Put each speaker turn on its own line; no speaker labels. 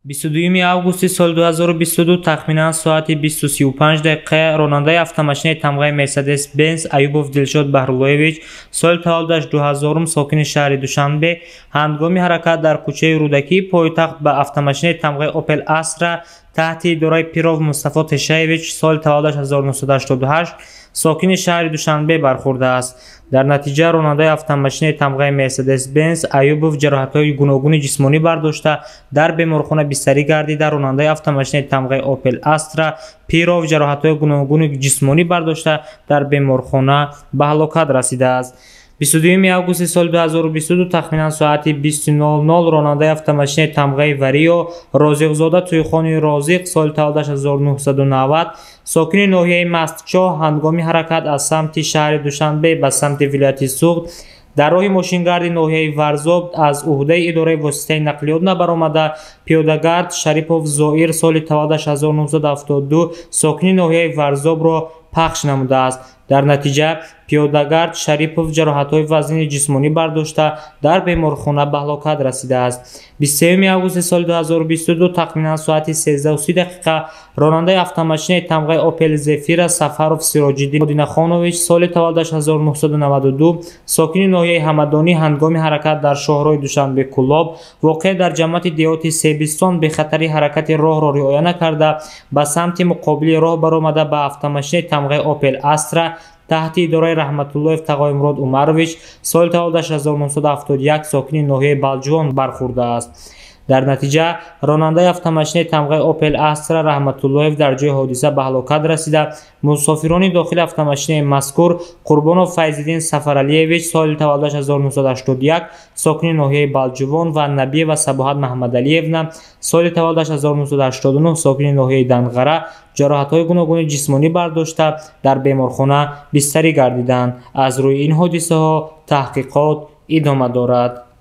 22 августи соли 2022 тахминан соати 20:35 ронандаи автомошини тамғаи Мерседес-Бенц Аюбов Дилшод Баҳруллоевич соли таваллудаш 2000 сокини шаҳри Душанбе ҳангоми ҳаракат дар кӯчаи Рӯдакии пойтахт ба автомошини тамғаи Opel Astra таҳти идораи Пиров Мустафо Тешаевич соли таваллудаш 1988 сокини шаҳри Душанбе бархӯрдааст. дар натиҷа ронандаи автомошини тамғаи Мерседес-Бенц Аюбов ҷароҳатҳои гуногуни ҷисмонӣ бардошта дар беморхона бистарӣ гардида, ронандаи автомошини тамғаи Opel Astra Пиров ҷароҳатҳои гуногуни ҷисмонӣ бардошта дар беморхона ба ҳалокат расидааст. 22 августи соли 2022 тахминан соати 20:00 ронандаи автомошини тамғаи Варио Розиқзода Тӯйхони Розиқ соли таваллудаш 1990 сокини ноҳияи Мастчоҳ ҳангоми ҳаракат аз самти шаҳри Душанбе ба самти вилояти Суғд дар роҳи мошингарди ноҳияи Варзоб аз уҳдаи идораи воситаи нақлиёт набаромада пиёдагард Шарипов Зоир соли таваллудаш 1972 сокини ноҳияи Варзобро пахш намудааст. дар натиҷа пиёдагард Шарипов ҷароҳатҳои вазнини ҷисмонӣ бардошта дар беморхона ба ҳалокат расидааст. 23 августи соли 2022 тахминан соати 13:30 ронандаи автомошини тамғаи Opel Zafira Сафаров Сироҷиддин Модинахонович соли таваллудаш 1992 сокини ноҳияи Ҳамадонӣ ҳангоми ҳаракат дар шоҳроҳи Душанбе Кӯлоб воқеъ дар ҷамъияти деҳоти Себистон бехатари ҳаракати роҳро риоя накарда ба самти муқобили роҳ баромада ба автомошини тамғаи Opel Astra таҳти идораи Раҳматуллоев Тағоимурод Умарович соли таваллудаш 1971 сокини ноҳияи Балҷувон бархӯрдааст. дар натиҷа ронандаи автомошини тамғаи Opel Astra Раҳматуллоев дар ҷои ҳодиса ба ҳалокат расида, мусофирони дохили автомошини мазкур Қурбонов Файзиддин Сафаралиевич соли таваллудаш 1981 сокини ноҳияи Балҷувон ва Набиева Сабоҳат Маҳмадалиевна соли таваллудаш 1989 сокини ноҳияи Данғара ҷароҳатҳои гуногуни ҷисмонӣ бардошта дар беморхона бистарӣ гардиданд. аз рӯи ин ҳодисаҳо таҳқиқот идома дорад.